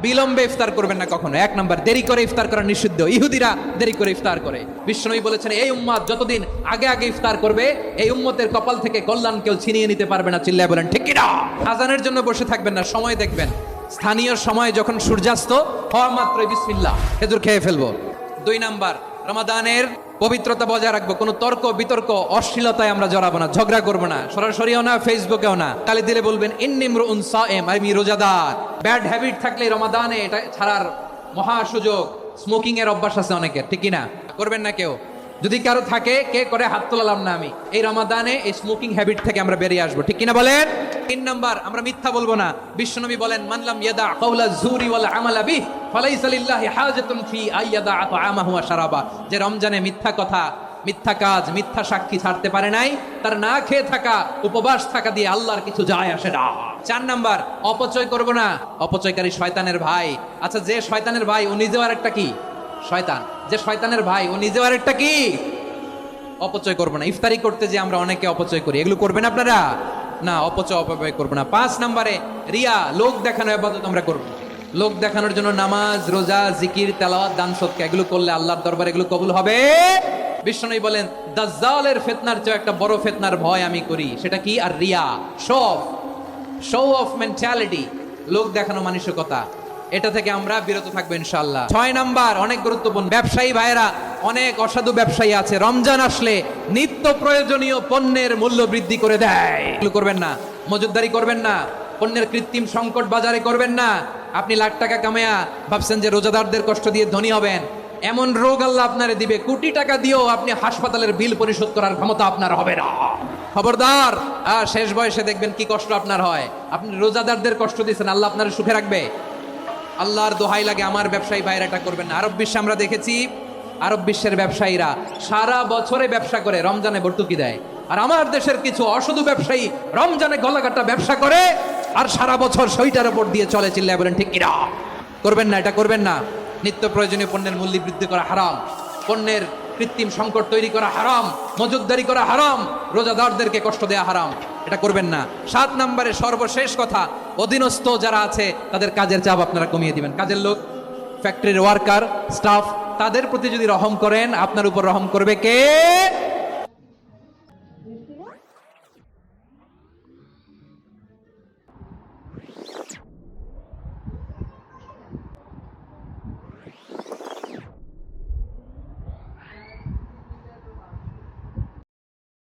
বিলম্বে ইফতার করবেন না কখনো। এক নাম্বার, দেরি করে ইফতার করা নিষিদ্ধ। ইহুদিরা দেরি করে ইফতার করে। বিশ্বনবী বলেছেন, এই উম্মত যতদিন আগে আগে ইফতার করবে, এই উম্মতের কপাল থেকে কল্যাণ কেউ ছিনিয়ে নিতে পারবে না। চিল্লায় বলেন ঠিক কিনা? আজানের জন্য বসে থাকবেন না, সময় দেখবেন। স্থানীয় সময় যখন সূর্যাস্ত হওয়া মাত্রই বিসমিল্লাহ, খেজুর খেয়ে ফেলবো। 2 নাম্বার, রমাদানের পবিত্রতা বজায় রাখবো। কোনো তর্ক বিতর্ক অশ্লীলতায় আমরা জড়াবো না, ঝগড়া করবো না, সরাসরিও না, ফেসবুকেও না। কালি দিলে বলবেন ইন্নী ইমরুউন সায়েম, আমি রোজাদার। ব্যাড হ্যাবিট থাকলে রমাদানে এটা ছাড়ার মহা সুযোগ। স্মোকিং এর অভ্যাস আছে অনেকের, ঠিক কিনা? করবেন না কেউ। যদি কারো থাকে, কে করে হাত তোলালাম না আমি। এই রমাদানে এই স্মোকিং হ্যাবিট থেকে আমরা বেরিয়ে আসবো, ঠিক কিনা বলেন? 3 নাম্বার, আমরা মিথ্যা বলবো না। বিশ্বনবী বলেন, মানলাম ইয়াদা কাওলা যুরি ওয়াল আমালা বিহি ফালাইসা লিল্লাহি হাজাতুন ফি আইয়াদা তাআমাহু ওয়া শারাবা। যে রমজানে মিথ্যা কথা, মিথ্যা কাজ, মিথ্যা সাক্ষী ছাড়তে পারে নাই, তার না খেয়ে থাকা, উপবাস থাকা দিয়ে আল্লাহর কিছু যায় আসে না। 4 নাম্বার, অপচয় করব না। অপচয়কারী শয়তানের ভাই। আচ্ছা, যে শয়তানের ভাই ও নিজেও আরেকটা কি? শয়তান। যে শয়তানের ভাই ও নিজেও আরেকটা কি? অপচয় করব না। ইফতারি করতে যে আমরা অনেকে অপচয় করি, এগুলো করবেন আপনারা না। অপব্যয় করব না। 5 নম্বরে, রিয়া, লোক দেখানো ইবাদত আমরা করব। লোক দেখানোর জন্য নামাজ, রোজা, জিকির, তেলাওয়াত, দান সদকা এগুলো করলে আল্লাহর দরবারে এগুলো কবুল হবে। বিশ্বনবী বলেন, দাজ্জালের ফিতনার চেয়ে একটা বড় ফিতনার ভয় আমি করি। সেটা কি? আর রিয়া, শো অফ মেন্টালিটি, লোক দেখানো মানসিকতা। এটা থেকে আমরা বিরত থাকবো ইনশাআল্লাহ। 6 নাম্বার, অনেক গুরুত্বপূর্ণ। ব্যবসায়ী ভাইয়েরা, অনেক অসাধু ব্যবসায়ী আছে, রমজান আসলে নিত্য প্রয়োজনীয় পণ্যের মূল্য বৃদ্ধি করে দেয়। এগুলো করবেন না। মজুদদারি করবেন না। পণ্যের কৃত্রিম সংকট বাজারে করবেন না। আপনি লাখ টাকা কামায়া ভাবছেন যে রোজাদারদের কষ্ট দিয়ে ধনী হবেন। এমন রোগ আল্লাহ আপনারে দিবে, কোটি টাকা দিয়েও আপনি হাসপাতালের বিল পরিশোধ করার ক্ষমতা আপনার হবে না। খবরদার। শেষ বয়সে দেখবেন কি কষ্ট আপনার হয়। আপনি রোজাদারদের কষ্ট দিয়েছেন, আল্লাহ আপনার সুখে রাখবে? আল্লাহর দোহাই লাগে, আমার ব্যবসায়ী ভাইরা এটা করবেন না। আরব বিশ্বে আমরা দেখেছি, আরব বিশ্বের ব্যবসায়ীরা সারা বছরে ব্যবসা করে, রমজানে ভর্তুকি দেয়। আর আমার দেশের কিছু অসাধু ব্যবসায়ী রমজানে গলাকাটা ব্যবসা করে আর সারা বছর সইটার উপর দিয়ে চলে। চিল্লায় বলেন ঠিক কিনা? করবেন না, এটা করবেন না। নিত্য প্রয়োজনীয় পণ্যের মূল্য বৃদ্ধি করা হারাম, পণ্যের কৃত্রিম সংকট তৈরি করা হারাম, মজুদদারি করা হারাম, রোজাদারদেরকে কষ্ট দেয়া হারাম। এটা করবেন না। 7 নম্বরে সর্বশেষ কথা, অধীনস্থ যারা আছে তাদের কাজের চাপ আপনারা কমিয়ে দিবেন। কাজের লোক, ফ্যাক্টরির ওয়ার্কার, স্টাফ, তাদের প্রতি যদি রহম করেন, আপনার উপর রহম করবে কে?